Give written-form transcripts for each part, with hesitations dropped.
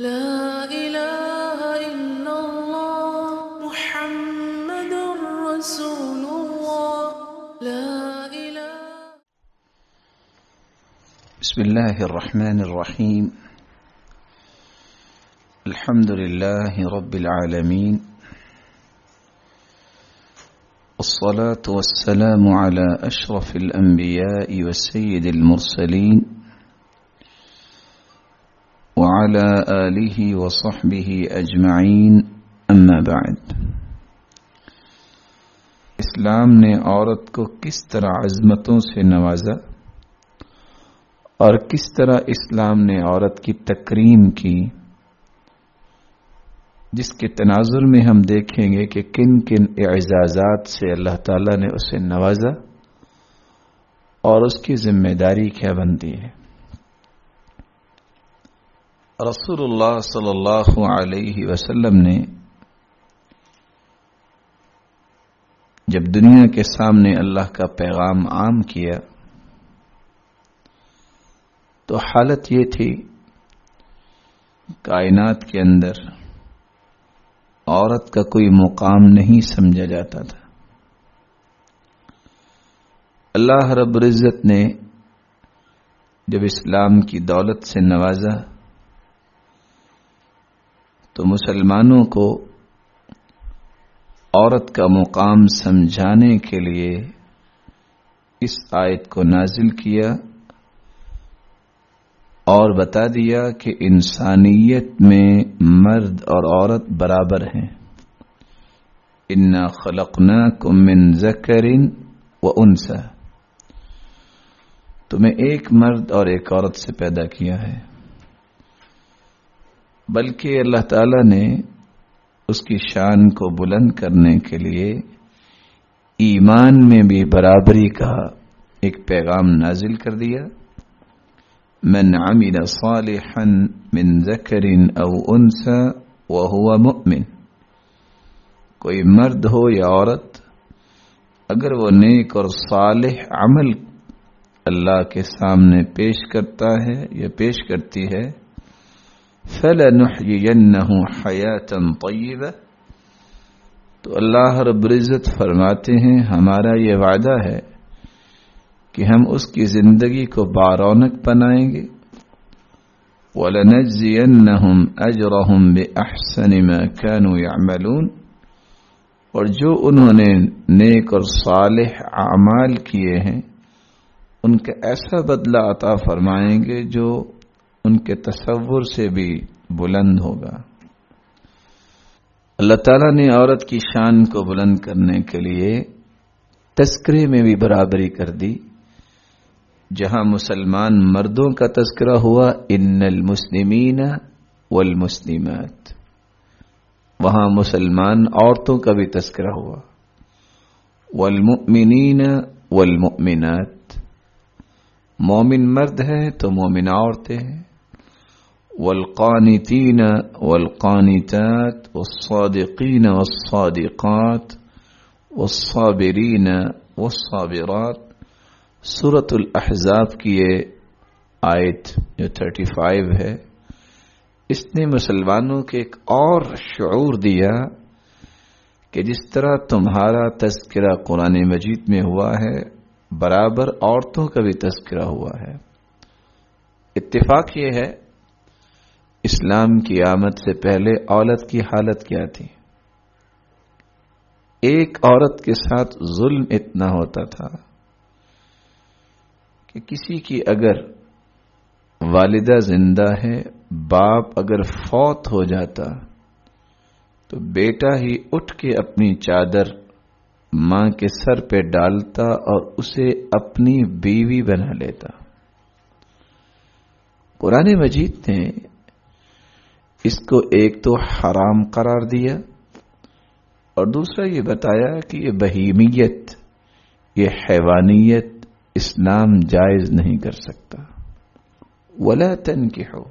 لا إله إلا الله محمد رسول الله لا إله. بسم الله الرحمن الرحيم. الحمد لله رب العالمين، والصلاة والسلام على أشرف الأنبياء وسيد المرسلين وعلى آله وصحبه أجمعين، أما بعد. اسلام نے عورت کو کس طرح عظمتوں سے نوازا اور کس طرح اسلام نے عورت کی تکریم کی، جس کے تناظر میں ہم دیکھیں گے کہ کن کن اعزازات سے اللہ تعالیٰ نے اسے نوازا اور اس کی ذمہ داری کیا بنتی ہے۔ رسول اللہ صلی اللہ علیہ وسلم نے جب دنیا کے سامنے اللہ کا پیغام عام کیا تو حالت یہ تھی، کائنات کے اندر عورت کا کوئی مقام نہیں سمجھا جاتا تھا۔ اللہ رب العزت نے جب اسلام کی دولت سے نوازا تو مسلمانوں کو عورت کا مقام سمجھانے کے لیے اس آیت کو نازل کیا اور بتا دیا کہ انسانیت میں مرد اور عورت برابر ہیں۔ انا خلقناکم من ذکر و انثی، تمہیں ایک مرد اور ایک عورت سے پیدا کیا ہے، بلکہ اللہ تعالی نے اس کی شان کو بلند کرنے کے لیے ایمان میں بھی برابری کا ایک پیغام نازل کر دیا۔ من عمل صالحا من ذکر او انثی وهو مؤمن، کوئی مرد ہو یا عورت، اگر وہ نیک اور صالح عمل اللہ کے سامنے پیش کرتا ہے یا پیش کرتی ہے، فَلَنُحْيِيَنَّهُ حَيَاةً طَيِّبَةً، تو اللہ رب العزت فرماتے ہیں ہمارا یہ وعدہ ہے کہ ہم اس کی زندگی کو بارونق بنائیں گے۔ وَلَنَجْزِيَنَّهُمْ أَجْرَهُمْ بِأَحْسَنِ مَا كَانُوا يَعْمَلُونَ، اور جو انہوں نے نیک اور صالح اعمال کیے ہیں ان کا ایسا بدلہ عطا فرمائیں گے جو ان کے تصور سے بھی بلند ہوگا۔ اللہ تعالیٰ نے عورت کی شان کو بلند کرنے کے لیے تذکرے میں بھی برابری کر دی۔ جہاں مسلمان مردوں کا تذکرہ ہوا ان المسلمین والمسلمات، وہاں مسلمان عورتوں کا بھی تذکرہ ہوا، والمؤمنین والمؤمنات، مومن مرد ہیں تو مومن عورتیں ہیں، والقانتین والقانتات والصادقین والصادقات والصابرین والصابرات۔ سورۃ الاحزاب کی یہ آیت جو 35 ہے، اس نے مسلمانوں کے ایک اور شعور دیا کہ جس طرح تمہارا تذکرہ قرآن مجید میں ہوا ہے، برابر عورتوں کا بھی تذکرہ ہوا ہے۔ اتفاق یہ ہے، اسلام کی آمد سے پہلے عورت کی حالت کیا تھی؟ ایک عورت کے ساتھ ظلم اتنا ہوتا تھا کہ کسی کی اگر والدہ زندہ ہے، باپ اگر فوت ہو جاتا تو بیٹا ہی اٹھ کے اپنی چادر ماں کے سر پہ ڈالتا اور اسے اپنی بیوی بنا لیتا۔ قرآن مجید نے اس کو ایک تو حرام قرار دیا اور دوسرا یہ بتایا کہ یہ بہیمیت، یہ حیوانیت اسلام جائز نہیں کر سکتا۔ وَلَا تَنْكِحُوا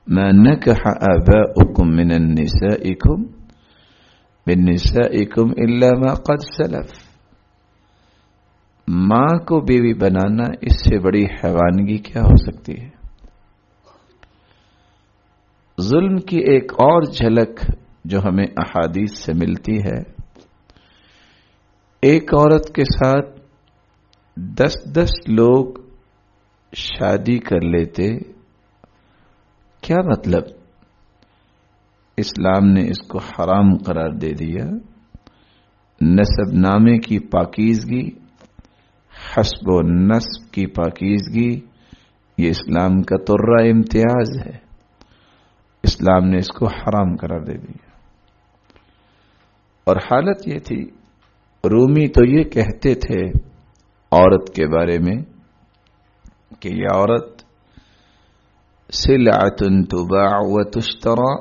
مَا نَكَحَ آبَاؤُكُم مِّنَ النِّسَائِكُمْ إِلَّا مَا قَدْ سَلَفَ، ماں کو بیوی بنانا اس سے بڑی حیوانگی کیا ہو سکتی ہے؟ ظلم کی ایک اور جھلک جو ہمیں احادیث سے ملتی ہے، ایک عورت کے ساتھ 10 لوگ شادی کر لیتے، کیا مطلب؟ اسلام نے اس کو حرام قرار دے دیا۔ نسب نامے کی پاکیزگی، حسب و نسب کی پاکیزگی، یہ اسلام کا ترہ امتیاز ہے، اسلام نے اس کو حرام قرار دے دیا۔ اور حالت یہ تھی، رومی تو یہ کہتے تھے عورت کے بارے میں کہ یہ عورت سلعۃ تباع و تشتری،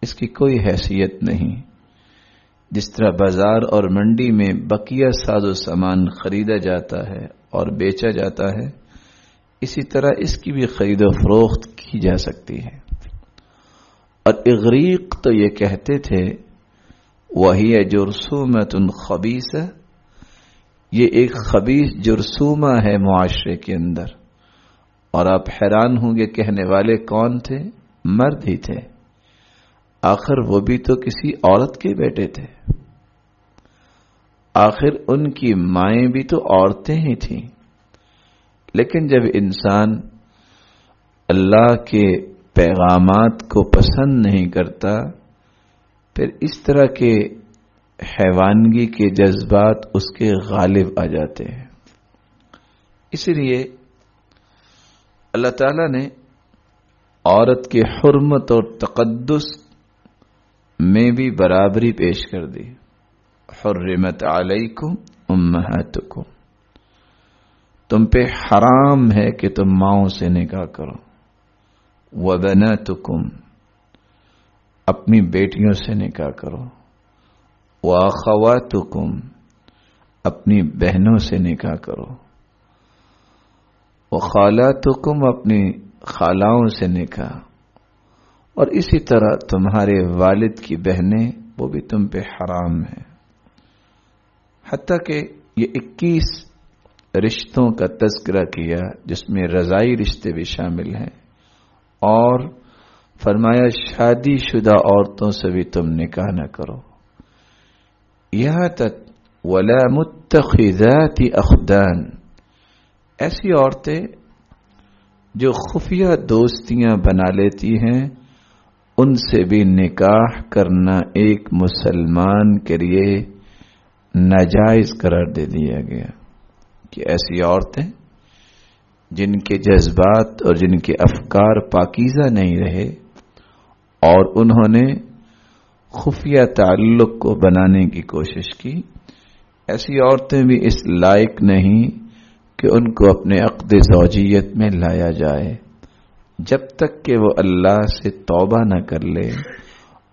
اس کی کوئی حیثیت نہیں۔ جس طرح بازار اور منڈی میں بقیہ ساز و سامان خریدا جاتا ہے اور بیچا جاتا ہے، اسی طرح اس کی بھی خرید و فروخت کی جا سکتی ہے۔ اور اغریق تو یہ کہتے تھے وَهِيَ جُرْثُومَةٌ خَبِيثَةٌ، یہ ایک خبیث جرثومہ ہے معاشرے کے اندر۔ اور آپ حیران ہوں گے کہنے والے کون تھے؟ مرد ہی تھے۔ آخر وہ بھی تو کسی عورت کے بیٹے تھے، آخر ان کی مائیں بھی تو عورتیں ہی تھیں۔ لیکن جب انسان اللہ کے پیغامات کو پسند نہیں کرتا، پھر اس طرح کے حیوانگی کے جذبات اس کے غالب آ جاتے ہیں۔ اسی لیے اللہ تعالیٰ نے عورت کے حرمت اور تقدس میں بھی برابری پیش کر دی۔ حرمت علیکم امہاتکم، تم پہ حرام ہے کہ تم ماؤں سے نکاح کرو۔ وبناتکم، اپنی بیٹیوں سے نکاح کرو۔ واخواتکم، اپنی بہنوں سے نکاح کرو۔ وخالاتکم، اپنی خالاؤں سے نکاح۔ اور اسی طرح تمہارے والد کی بہنیں، وہ بھی تم پہ حرام ہیں۔ حتیٰ کہ یہ 21 رشتوں کا تذکرہ کیا جس میں رضائی رشتے بھی شامل ہیں، اور فرمایا شادی شدہ عورتوں سے بھی تم نکاح نہ کرو۔ یہاں تک ولا متخذات اخدان، ایسی عورتیں جو خفیہ دوستیاں بنا لیتی ہیں، ان سے بھی نکاح کرنا ایک مسلمان کے لیے ناجائز قرار دے دیا گیا۔ کہ ایسی عورتیں جن کے جذبات اور جن کے افکار پاکیزہ نہیں رہے اور انہوں نے خفیہ تعلق کو بنانے کی کوشش کی، ایسی عورتیں بھی اس لائق نہیں کہ ان کو اپنے عقد زوجیت میں لایا جائے، جب تک کہ وہ اللہ سے توبہ نہ کر لے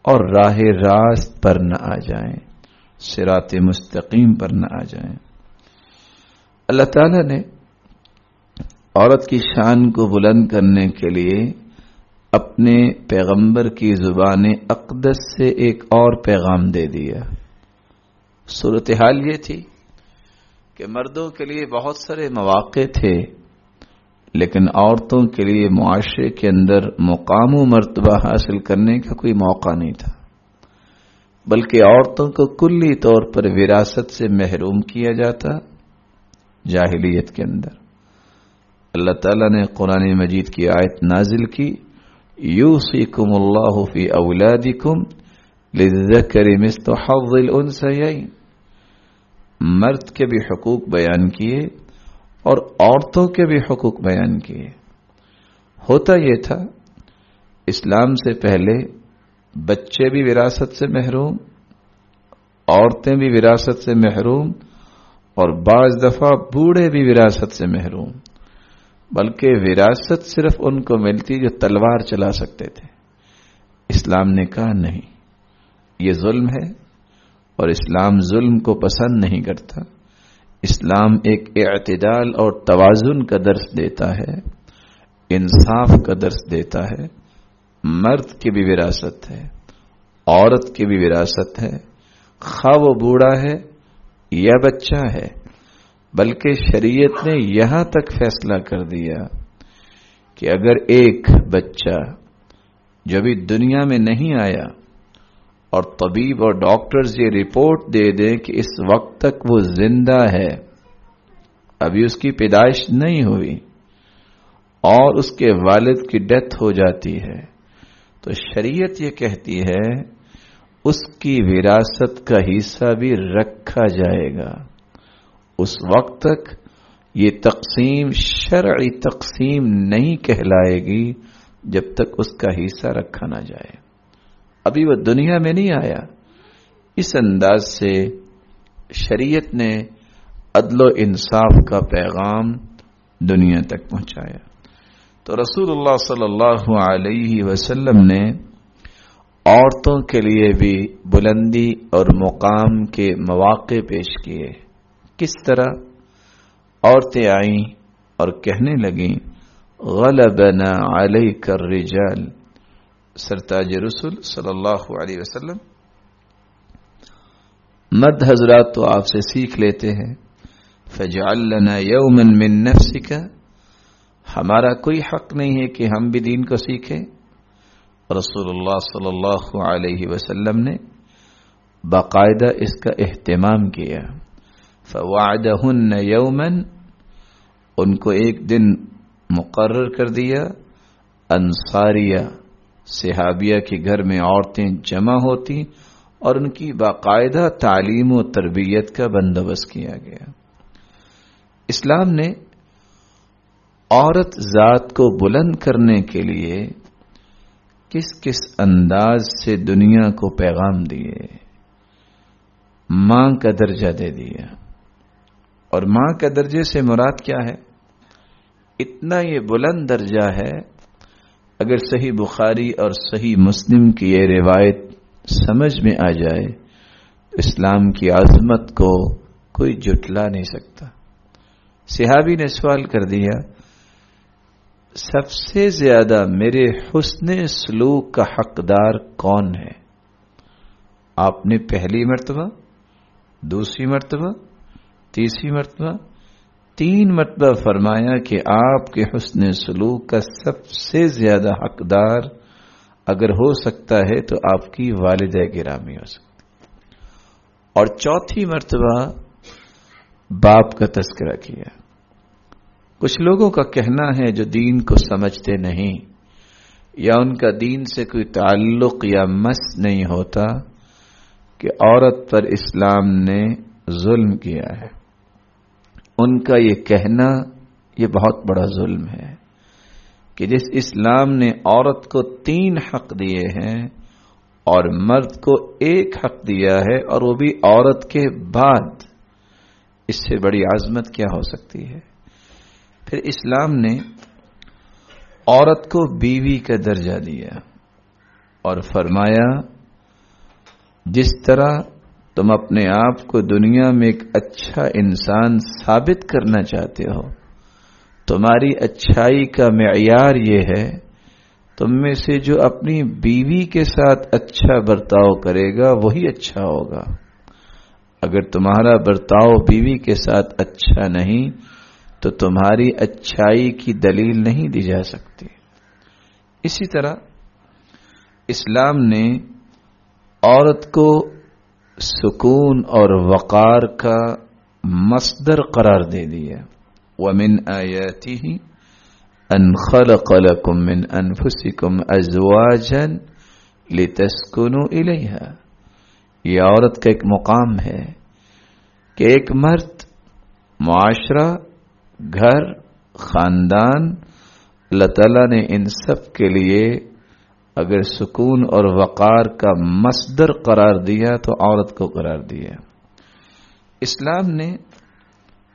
اور راہ راست پر نہ آ جائیں، صراط مستقیم پر نہ آ جائیں۔ اللہ تعالیٰ نے عورت کی شان کو بلند کرنے کے لیے اپنے پیغمبر کی زبان اقدس سے ایک اور پیغام دے دیا۔ صورتحال یہ تھی کہ مردوں کے لیے بہت سارے مواقع تھے، لیکن عورتوں کے لیے معاشرے کے اندر مقام و مرتبہ حاصل کرنے کا کوئی موقع نہیں تھا، بلکہ عورتوں کو کلی طور پر وراثت سے محروم کیا جاتا۔ جاہلیت کے اندر اللہ تعالیٰ نے قرآن مجید کی آیت نازل کی، یوصیکم اللہ فی اولادکم للذکر مثل حظ الانثیین، مرد کے بھی حقوق بیان کیے اور عورتوں کے بھی حقوق بیان کیے۔ ہوتا یہ تھا اسلام سے پہلے بچے بھی وراثت سے محروم، عورتیں بھی وراثت سے محروم، اور بعض دفعہ بوڑھے بھی وراثت سے محروم، بلکہ وراثت صرف ان کو ملتی جو تلوار چلا سکتے تھے۔ اسلام نے کہا نہیں، یہ ظلم ہے، اور اسلام ظلم کو پسند نہیں کرتا۔ اسلام ایک اعتدال اور توازن کا درس دیتا ہے، انصاف کا درس دیتا ہے۔ مرد کی بھی وراثت ہے، عورت کی بھی وراثت ہے، خواہ وہ بوڑھا ہے یا بچہ ہے، بلکہ شریعت نے یہاں تک فیصلہ کر دیا کہ اگر ایک بچہ جو ابھی دنیا میں نہیں آیا اور طبیب اور ڈاکٹرز یہ رپورٹ دے دیں کہ اس وقت تک وہ زندہ ہے، ابھی اس کی پیدائش نہیں ہوئی اور اس کے والد کی ڈیتھ ہو جاتی ہے، تو شریعت یہ کہتی ہے اس کی وراثت کا حصہ بھی رکھا جائے گا۔ اس وقت تک یہ تقسیم شرعی تقسیم نہیں کہلائے گی جب تک اس کا حصہ رکھا نہ جائے۔ ابھی وہ دنیا میں نہیں آیا۔ اس انداز سے شریعت نے عدل و انصاف کا پیغام دنیا تک پہنچایا۔ تو رسول اللہ صلی اللہ علیہ وسلم نے عورتوں کے لیے بھی بلندی اور مقام کے مواقع پیش کیے۔ کس طرح؟ عورتیں آئیں اور کہنے لگیں غلبنا علیک الرجال، سرتاج رسول صلی اللہ علیہ وسلم مرد حضرات تو آپ سے سیکھ لیتے ہیں، فاجعل لنا یوما من نفسک، ہمارا کوئی حق نہیں ہے کہ ہم بھی دین کو سیکھیں؟ رسول اللہ صلی اللہ علیہ وسلم نے باقاعدہ اس کا اہتمام کیا۔ فوعدہن یوما، ان کو ایک دن مقرر کر دیا، انصاریہ صحابیہ کے گھر میں عورتیں جمع ہوتی اور ان کی باقاعدہ تعلیم و تربیت کا بندوبست کیا گیا۔ اسلام نے عورت ذات کو بلند کرنے کے لیے کس کس انداز سے دنیا کو پیغام دیے؟ ماں کا درجہ دے دیا، اور ماں کا درجے سے مراد کیا ہے؟ اتنا یہ بلند درجہ ہے، اگر صحیح بخاری اور صحیح مسلم کی یہ روایت سمجھ میں آ جائے تو اسلام کی عظمت کو کوئی جھٹلا نہیں سکتا۔ صحابی نے سوال کر دیا، سب سے زیادہ میرے حسن سلوک کا حقدار کون ہے؟ آپ نے پہلی مرتبہ، دوسری مرتبہ، تیسری مرتبہ، 3 مرتبہ فرمایا کہ آپ کے حسن سلوک کا سب سے زیادہ حقدار اگر ہو سکتا ہے تو آپ کی والدہ گرامی ہو سکتی، اور چوتھی مرتبہ باپ کا تذکرہ کیا۔ کچھ لوگوں کا کہنا ہے جو دین کو سمجھتے نہیں یا ان کا دین سے کوئی تعلق یا مس نہیں ہوتا کہ عورت پر اسلام نے ظلم کیا ہے۔ ان کا یہ کہنا یہ بہت بڑا ظلم ہے کہ جس اسلام نے عورت کو 3 حق دیے ہیں اور مرد کو 1 حق دیا ہے، اور وہ بھی عورت کے بعد، اس سے بڑی عظمت کیا ہو سکتی ہے؟ پھر اسلام نے عورت کو بیوی کا درجہ دیا اور فرمایا جس طرح تم اپنے آپ کو دنیا میں ایک اچھا انسان ثابت کرنا چاہتے ہو، تمہاری اچھائی کا معیار یہ ہے تم میں سے جو اپنی بیوی کے ساتھ اچھا برتاؤ کرے گا وہی اچھا ہوگا۔ اگر تمہارا برتاؤ بیوی کے ساتھ اچھا نہیں تو تمہاری اچھائی کی دلیل نہیں دی جا سکتی۔ اسی طرح اسلام نے عورت کو سکون اور وقار کا مصدر قرار دے دیا۔ وَمِنْ آيَاتِهِ أَنْ خَلَقَ لَكُم مِّنْ أَنفُسِكُمْ أَزْوَاجًا لِتَسْكُنُوا إِلَيْهَا، یہ عورت کا ایک مقام ہے کہ ایک مرد، معاشرہ، گھر، خاندان، اللہ تعالیٰ نے ان سب کے لیے اگر سکون اور وقار کا مصدر قرار دیا تو عورت کو قرار دیا۔ اسلام نے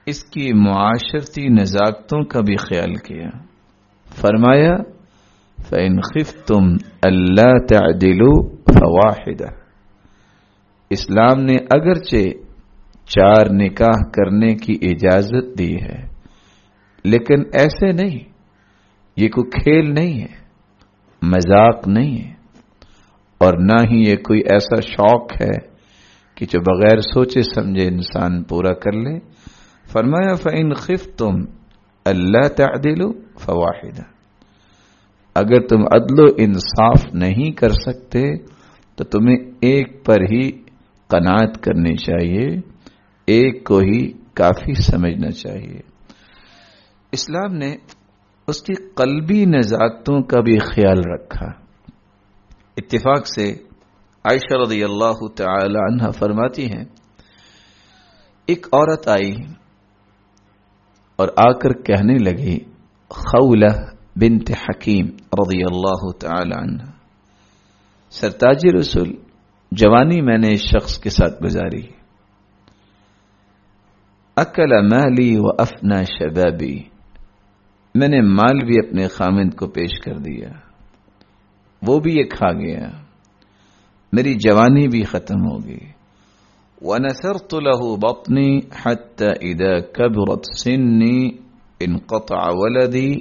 اس کی معاشرتی نزاکتوں کا بھی خیال کیا۔ فرمایا فَإِنْ خِفْتُمْ أَلَّا تَعْدِلُوا فَوَاحِدَةً، اسلام نے اگرچہ 4 نکاح کرنے کی اجازت دی ہے، لیکن ایسے نہیں، یہ کوئی کھیل نہیں ہے، مذاق نہیں ہے، اور نہ ہی یہ کوئی ایسا شوق ہے کہ جو بغیر سوچے سمجھے انسان پورا کر لے۔ فرمایا فَإِنْ خِفْتُمْ أَلَّا تَعْدِلُوا فَوَاحِدَةً، اگر تم عدل و انصاف نہیں کر سکتے تو تمہیں ایک پر ہی قناعت کرنی چاہیے، ایک کو ہی کافی سمجھنا چاہیے۔ اسلام نے اس کی قلبی نزاکتوں کا بھی خیال رکھا۔ اتفاق سے عائشہ رضی اللہ تعالی عنہ فرماتی ہیں، ایک عورت آئی اور آ کر کہنے لگی، خولہ بنت حکیم رضی اللہ تعالی عنہ، سرتاج رسول، جوانی میں نے اس شخص کے ساتھ گزاری، اکل مالی و افنا شبابی، میں نے مال بھی اپنے خامند کو پیش کر دیا، وہ بھی یہ کھا گیا، میری جوانی بھی ختم ہو گئی۔ وَنَثَرْتُ لَهُ بَطْنِي حَتَّى إِذَا كَبُرَتْ سِنِّي انقطع ولدی،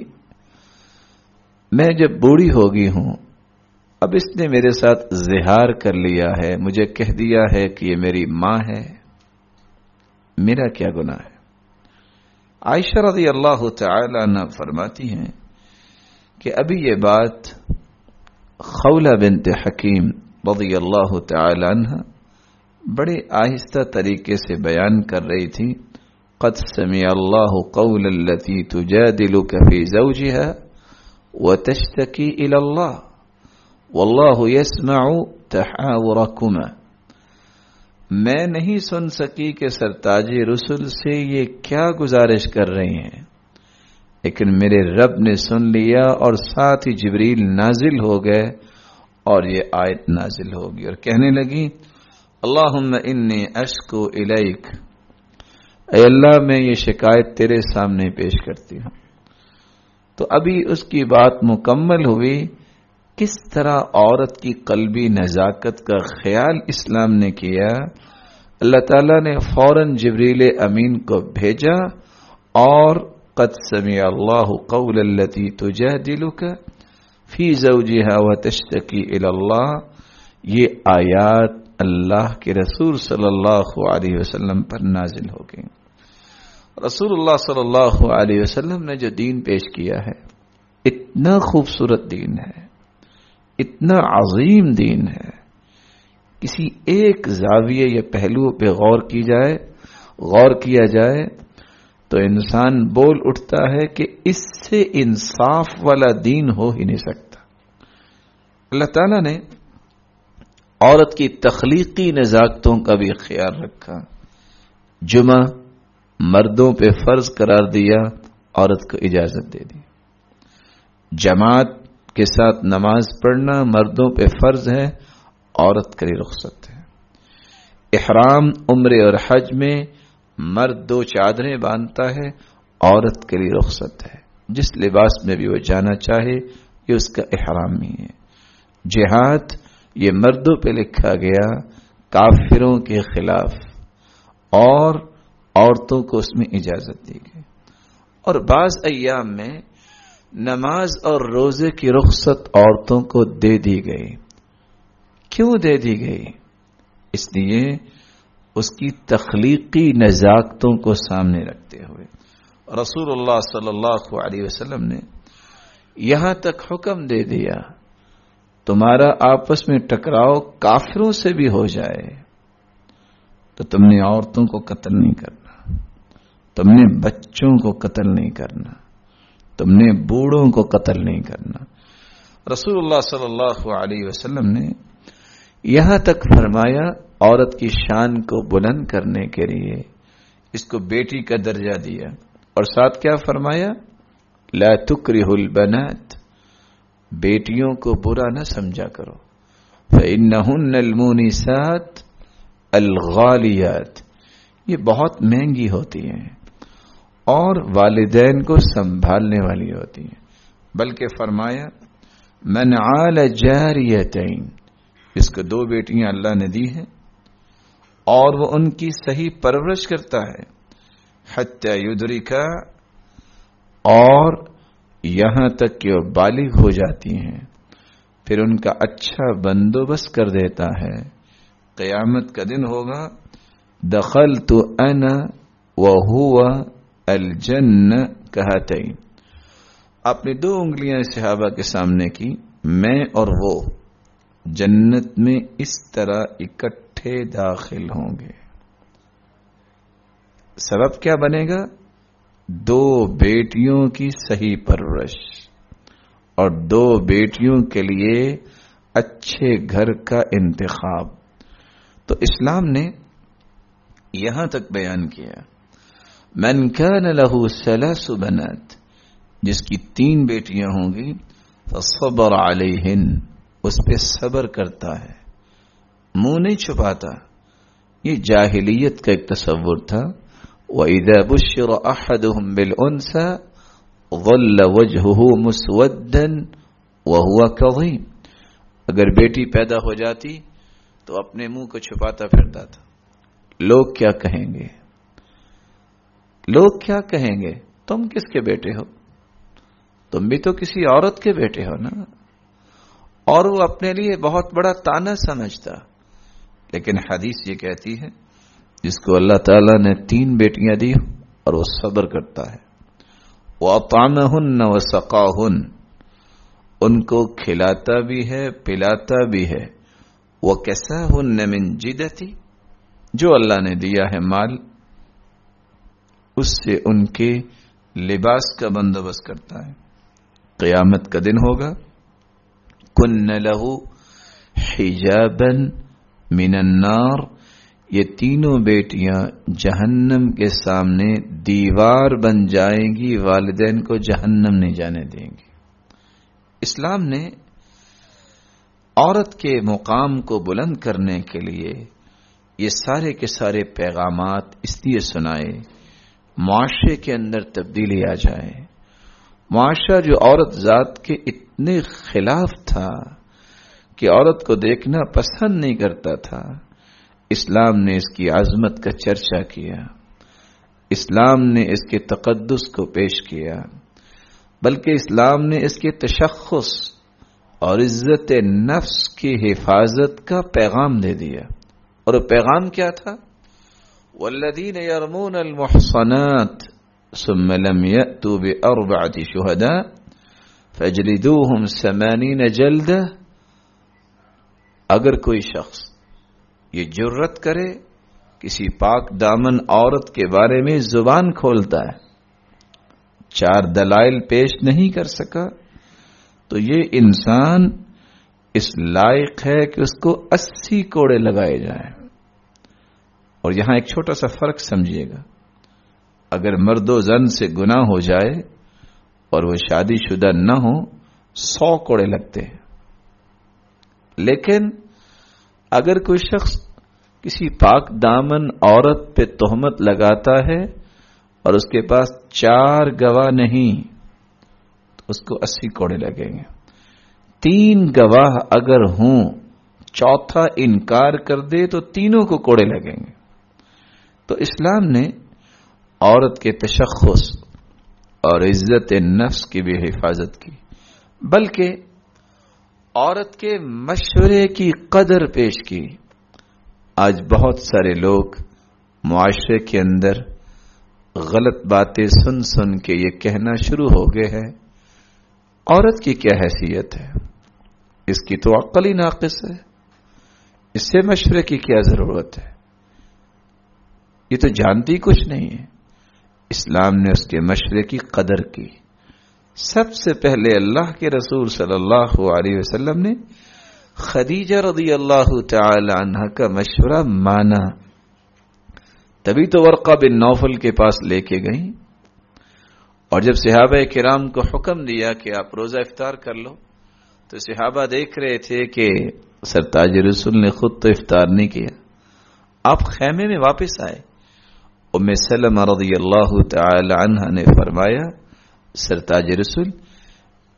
میں جب بوڑھی ہو گئی ہوں، اب اس نے میرے ساتھ زہار کر لیا ہے، مجھے کہہ دیا ہے کہ یہ میری ماں ہے، میرا کیا گناہ ہے؟ عائشہ رضی اللہ تعالی عنہ فرماتی ہیں کہ ابھی یہ بات خولہ بنت حکیم رضی اللہ تعالی عنہ بڑے آہستہ طریقے سے بیان کر رہی تھی۔ قد سمع اللہ قول التي تجادلك في زوجها وتشتكي الى اللہ واللہ يسمع تحاوركما، میں نہیں سن سکی کہ سرتاج رسل سے یہ کیا گزارش کر رہی ہیں، لیکن میرے رب نے سن لیا اور ساتھ ہی جبریل نازل ہو گئے اور یہ آیت نازل ہوگی اور کہنے لگی، اللہم انی اشکو الیک، اے اللہ میں یہ شکایت تیرے سامنے پیش کرتی ہوں۔ تو ابھی اس کی بات مکمل ہوئی، کس طرح عورت کی قلبی نزاکت کا خیال اسلام نے کیا۔ اللہ تعالیٰ نے فوراً جبریل امین کو بھیجا اور قد سمع اللہ قول التي تجادلك فی زوجها وتشتکی الی اللہ، یہ آیات اللہ کے رسول صلی اللہ علیہ وسلم پر نازل ہو گئی۔ رسول اللہ صلی اللہ علیہ وسلم نے جو دین پیش کیا ہے، اتنا خوبصورت دین ہے، اتنا عظیم دین ہے، کسی ایک زاویے یا پہلو پہ غور کیا جائے تو انسان بول اٹھتا ہے کہ اس سے انصاف والا دین ہو ہی نہیں سکتا۔ اللہ تعالیٰ نے عورت کی تخلیقی نزاکتوں کا بھی خیال رکھا۔ جمعہ مردوں پہ فرض قرار دیا، عورت کو اجازت دے دی۔ جماعت کے ساتھ نماز پڑھنا مردوں پہ فرض ہے، عورت کے لیے رخصت ہے۔ احرام عمرے اور حج میں مرد 2 چادریں باندھتا ہے، عورت کے لیے رخصت ہے، جس لباس میں بھی وہ جانا چاہے یہ اس کا احرام ہی ہے۔ جہاد یہ مردوں پہ لکھا گیا کافروں کے خلاف، اور عورتوں کو اس میں اجازت دی گئی۔ اور بعض ایام میں نماز اور روزے کی رخصت عورتوں کو دے دی گئی۔ کیوں دے دی گئی؟ اس لیے اس کی تخلیقی نزاکتوں کو سامنے رکھتے ہوئے رسول اللہ صلی اللہ علیہ وسلم نے یہاں تک حکم دے دیا، تمہارا آپس میں ٹکراؤ کافروں سے بھی ہو جائے تو تم نے عورتوں کو قتل نہیں کرنا، تم نے بچوں کو قتل نہیں کرنا، تم نے بوڑھوں کو قتل نہیں کرنا۔ رسول اللہ صلی اللہ علیہ وسلم نے یہاں تک فرمایا، عورت کی شان کو بلند کرنے کے لیے اس کو بیٹی کا درجہ دیا، اور ساتھ کیا فرمایا، لا تکرہوا البنات، بیٹیوں کو برا نہ سمجھا کرو، فإنہن المونسات الغالیات، یہ بہت مہنگی ہوتی ہیں اور والدین کو سنبھالنے والی ہوتی ہیں۔ بلکہ فرمایا من عال جاریتین، اس کو 2 بیٹیاں اللہ نے دی ہیں اور وہ ان کی صحیح پرورش کرتا ہے، حتی یدرکا، اور یہاں تک کہ وہ بالغ ہو جاتی ہیں، پھر ان کا اچھا بندوبست کر دیتا ہے۔ قیامت کا دن ہوگا، دخلت انا وهو الجنہ کہاتین، اپنی 2 انگلیاں صحابہ کے سامنے کی، میں اور وہ جنت میں اس طرح اکٹھے داخل ہوں گے۔ سبب کیا بنے گا؟ 2 بیٹیوں کی صحیح پرورش اور 2 بیٹیوں کے لیے اچھے گھر کا انتخاب۔ تو اسلام نے یہاں تک بیان کیا، من کان لہ 3 بنات، جس کی 3 بیٹیاں ہوں گی، فصبر علیہن، اس پہ صبر کرتا ہے، منہ نہیں چھپاتا۔ یہ جاہلیت کا ایک تصور تھا۔ وَإِذَا بُشِّرَ أَحَدُهُمْ بِالْأُنثَى ظَلَّ وَجْهُهُ مُسْوَدًّا وَهُوَ كَظِيمٌ، اگر بیٹی پیدا ہو جاتی تو اپنے منہ کو چھپاتا پھرتا تھا۔ لوگ کیا کہیں گے؟ لوگ کیا کہیں گے؟ تم کس کے بیٹے ہو؟ تم بھی تو کسی عورت کے بیٹے ہو نا۔ اور وہ اپنے لیے بہت بڑا طعنہ سمجھتا۔ لیکن حدیث یہ کہتی ہے جس کو اللہ تعالیٰ نے 3 بیٹیاں دی اور وہ صبر کرتا ہے، وَأَطْعَمَهُنَّ وَسَقَاهُنَّ، ان کو کھلاتا بھی ہے پلاتا بھی ہے، وَكَسَاهُنَّ مِنْ جِدَتِهِ، جو اللہ نے دیا ہے مال اس سے ان کے لباس کا بندوبست کرتا ہے۔ قیامت کا دن ہوگا، كُنَّ لَهُ حِجَابًا مِنَ النَّارِ، یہ تینوں بیٹیاں جہنم کے سامنے دیوار بن جائیں گی، والدین کو جہنم نہیں جانے دیں گی۔ اسلام نے عورت کے مقام کو بلند کرنے کے لیے یہ سارے کے سارے پیغامات اس لیے سنائے، معاشرے کے اندر تبدیلی آ جائے۔ معاشرہ جو عورت ذات کے اتنے خلاف تھا کہ عورت کو دیکھنا پسند نہیں کرتا تھا، اسلام نے اس کی عظمت کا چرچا کیا، اسلام نے اس کے تقدس کو پیش کیا، بلکہ اسلام نے اس کے تشخص اور عزت نفس کی حفاظت کا پیغام دے دیا۔ اور وہ پیغام کیا تھا؟ والذین یرمون المحصنات ثم لم یأتوا بأربعة شہداء فاجلدوهم 80 جلدہ، اگر کوئی شخص یہ جرت کرے کسی پاک دامن عورت کے بارے میں زبان کھولتا ہے، 4 دلائل پیش نہیں کر سکا، تو یہ انسان اس لائق ہے کہ اس کو 80 کوڑے لگائے جائیں۔ اور یہاں ایک چھوٹا سا فرق سمجھیے گا، اگر مرد و زن سے گناہ ہو جائے اور وہ شادی شدہ نہ ہو 100 کوڑے لگتے ہیں، لیکن اگر کوئی شخص کسی پاک دامن عورت پہ تہمت لگاتا ہے اور اس کے پاس 4 گواہ نہیں تو اس کو 80 کوڑے لگیں گے۔ 3 گواہ اگر ہوں، چوتھا انکار کر دے تو تینوں کو کوڑے لگیں گے۔ تو اسلام نے عورت کے تشخص اور عزت نفس کی بھی حفاظت کی، بلکہ عورت کے مشورے کی قدر پیش کی۔ آج بہت سارے لوگ معاشرے کے اندر غلط باتیں سن سن کے یہ کہنا شروع ہو گئے ہیں، عورت کی کیا حیثیت ہے، اس کی تو عقل ہی ناقص ہے، اس سے مشورے کی کیا ضرورت ہے، یہ تو جانتی کچھ نہیں ہے۔ اسلام نے اس کے مشورے کی قدر کی۔ سب سے پہلے اللہ کے رسول صلی اللہ علیہ وسلم نے خدیجہ رضی اللہ تعالی عنہ کا مشورہ مانا، تبھی تو ورقہ بن نوفل کے پاس لے کے گئیں۔ اور جب صحابہ کرام کو حکم دیا کہ آپ روزہ افطار کر لو، تو صحابہ دیکھ رہے تھے کہ سرتاج رسول نے خود تو افطار نہیں کیا۔ آپ خیمے میں واپس آئے، ام سلمہ رضی اللہ تعالی عنہ نے فرمایا، سرتاج رسول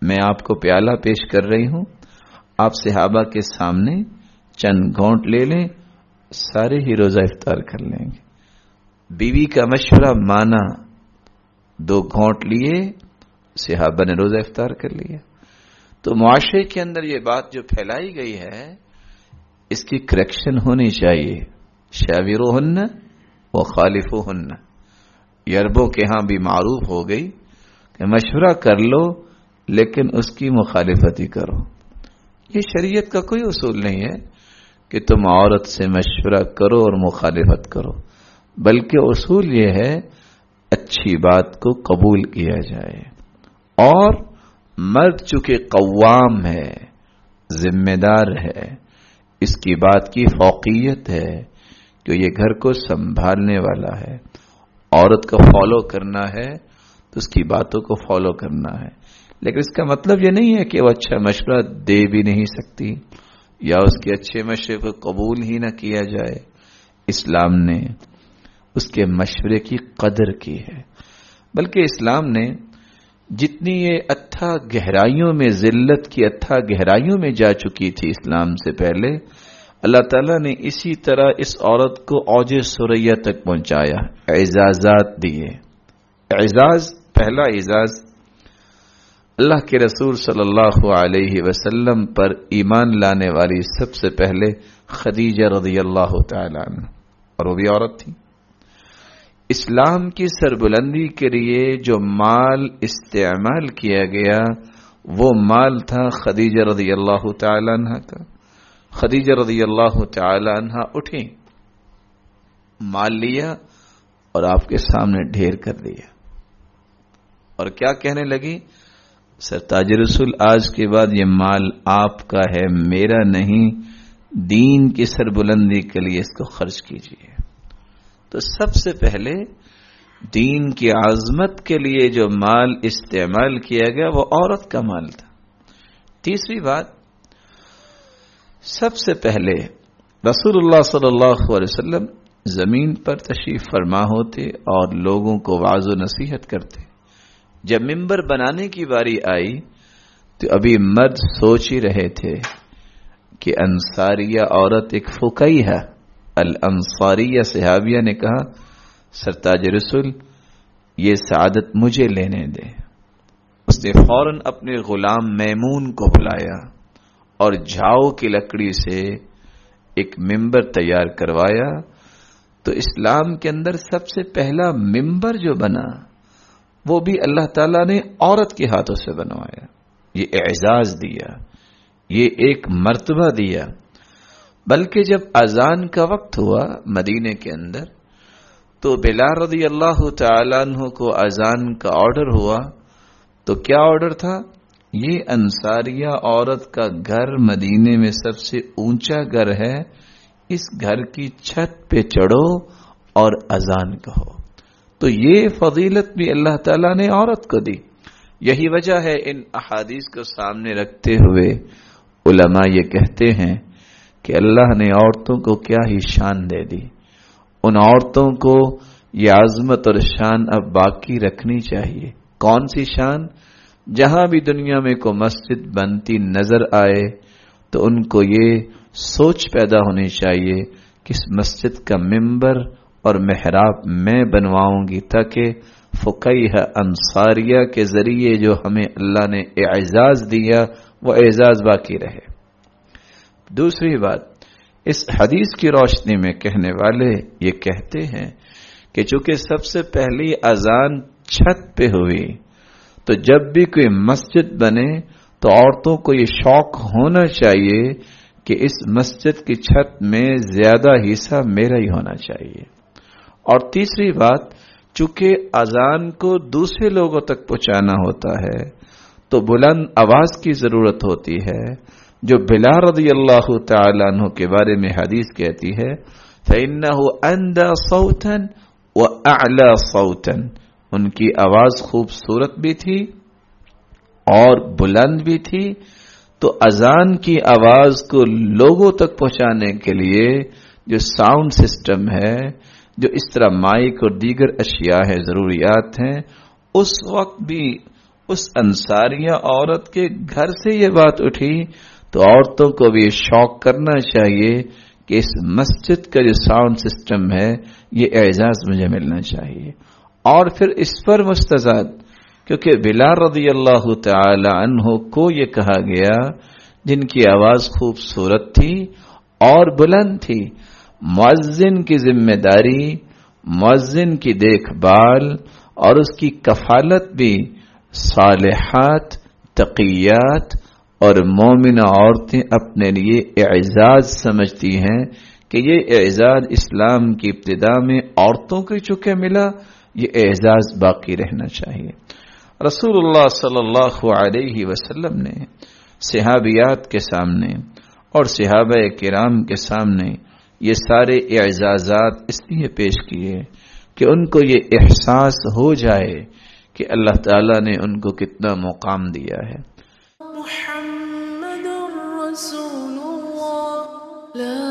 میں آپ کو پیالہ پیش کر رہی ہوں، آپ صحابہ کے سامنے چند گھونٹ لے لیں، سارے ہی روزہ افطار کر لیں گے۔ بیوی کا مشورہ مانا، 2 گھونٹ لیے، صحابہ نے روزہ افطار کر لیا۔ تو معاشرے کے اندر یہ بات جو پھیلائی گئی ہے، اس کی کریکشن ہونی چاہیے۔ شاورہن وخالفوہن، یہ عربوں کے ہاں بھی معروف ہو گئی کہ مشورہ کر لو لیکن اس کی مخالفت ہی کرو. یہ شریعت کا کوئی اصول نہیں ہے کہ تم عورت سے مشورہ کرو اور مخالفت کرو، بلکہ اصول یہ ہے اچھی بات کو قبول کیا جائے. اور مرد چونکہ قوام ہے، ذمہ دار ہے، اس کی بات کی فوقیت ہے کہ یہ گھر کو سنبھالنے والا ہے. عورت کو فالو کرنا ہے تو اس کی باتوں کو فالو کرنا ہے، لیکن اس کا مطلب یہ نہیں ہے کہ وہ اچھا مشورہ دے بھی نہیں سکتی یا اس کے اچھے مشورے کو قبول ہی نہ کیا جائے. اسلام نے اس کے مشورے کی قدر کی ہے، بلکہ اسلام نے جتنی یہ اتھا گہرائیوں میں، ذلت کی اتھا گہرائیوں میں جا چکی تھی اسلام سے پہلے، اللہ تعالیٰ نے اسی طرح اس عورت کو اوج ثریا تک پہنچایا، اعزازات دیے. اعزاز، پہلا اعزاز اللہ کے رسول صلی اللہ علیہ وسلم پر ایمان لانے والی سب سے پہلے خدیجہ رضی اللہ تعالی عنہ، اور وہ بھی عورت تھی. اسلام کی سربلندی کے لیے جو مال استعمال کیا گیا وہ مال تھا خدیجہ رضی اللہ تعالی عنہ کا. خدیجہ رضی اللہ تعالی عنہ اٹھی، مال لیا اور آپ کے سامنے ڈھیر کر دیا، اور کیا کہنے لگی؟ سرتاج رسول، آج کے بعد یہ مال آپ کا ہے، میرا نہیں، دین کی سربلندی کے لیے اس کو خرچ کیجیے. تو سب سے پہلے دین کی عظمت کے لیے جو مال استعمال کیا گیا وہ عورت کا مال تھا. تیسری بات، سب سے پہلے رسول اللہ صلی اللہ علیہ وسلم زمین پر تشریف فرما ہوتے اور لوگوں کو وعظ و نصیحت کرتے. جب منبر بنانے کی باری آئی تو ابھی مرد سوچ ہی رہے تھے کہ انصاریہ عورت ایک فقیہ ہے. الانصاریہ صحابیہ نے کہا، سرتاج رسول یہ سعادت مجھے لینے دے. اس نے فوراً اپنے غلام میمون کو بلایا اور جھاؤ کی لکڑی سے ایک منبر تیار کروایا. تو اسلام کے اندر سب سے پہلا منبر جو بنا وہ بھی اللہ تعالیٰ نے عورت کے ہاتھوں سے بنوایا. یہ اعزاز دیا، یہ ایک مرتبہ دیا. بلکہ جب اذان کا وقت ہوا مدینے کے اندر تو بلال رضی اللہ تعالیٰ عنہ کو اذان کا آرڈر ہوا. تو کیا آرڈر تھا؟ یہ انصاریہ عورت کا گھر مدینے میں سب سے اونچا گھر ہے، اس گھر کی چھت پہ چڑھو اور اذان کہو. تو یہ فضیلت بھی اللہ تعالیٰ نے عورت کو دی. یہی وجہ ہے ان احادیث کو سامنے رکھتے ہوئے علماء یہ کہتے ہیں کہ اللہ نے عورتوں کو کیا ہی شان دے دی. ان عورتوں کو یہ عظمت اور شان اب باقی رکھنی چاہیے. کون سی شان؟ جہاں بھی دنیا میں کوئی مسجد بنتی نظر آئے تو ان کو یہ سوچ پیدا ہونی چاہیے کہ اس مسجد کا منبر اور محراب میں بنواؤں گی تاکہ فقیہ انصاریہ کے ذریعے جو ہمیں اللہ نے اعزاز دیا وہ اعزاز باقی رہے. دوسری بات، اس حدیث کی روشنی میں کہنے والے یہ کہتے ہیں کہ چونکہ سب سے پہلی اذان چھت پہ ہوئی تو جب بھی کوئی مسجد بنے تو عورتوں کو یہ شوق ہونا چاہیے کہ اس مسجد کی چھت میں زیادہ حصہ میرا ہی ہونا چاہیے. اور تیسری بات، چونکہ اذان کو دوسرے لوگوں تک پہنچانا ہوتا ہے تو بلند آواز کی ضرورت ہوتی ہے. جو بلال رضی اللہ تعالیٰ عنہ کے بارے میں حدیث کہتی ہے فَإِنَّهُ أَنْدَى صَوْتًا وَأَعْلَى صَوْتًا، ان کی آواز خوبصورت بھی تھی اور بلند بھی تھی. تو اذان کی آواز کو لوگوں تک پہنچانے کے لیے جو ساؤنڈ سسٹم ہے، جو اس طرح مائک اور دیگر اشیاء ہے، ضروریات ہیں، اس وقت بھی اس انصاریہ عورت کے گھر سے یہ بات اٹھی تو عورتوں کو بھی شوق کرنا چاہیے کہ اس مسجد کا جو ساؤنڈ سسٹم ہے یہ اعزاز مجھے ملنا چاہیے. اور پھر اس پر مستزاد، کیونکہ بلال رضی اللہ تعالی عنہ کو یہ کہا گیا جن کی آواز خوبصورت تھی اور بلند تھی، مؤذن کی ذمہ داری، مؤذن کی دیکھ بھال اور اس کی کفالت بھی صالحات تقیات اور مومنہ عورتیں اپنے لیے اعزاز سمجھتی ہیں کہ یہ اعزاز اسلام کی ابتدا میں عورتوں کو چکے ملا، یہ اعزاز باقی رہنا چاہیے۔ رسول اللہ صلی اللہ علیہ وسلم نے صحابیات کے سامنے اور صحابہ کرام کے سامنے یہ سارے اعزازات اس لیے پیش کیے کہ ان کو یہ احساس ہو جائے کہ اللہ تعالیٰ نے ان کو کتنا مقام دیا ہے۔ محمد رسول اللہ لا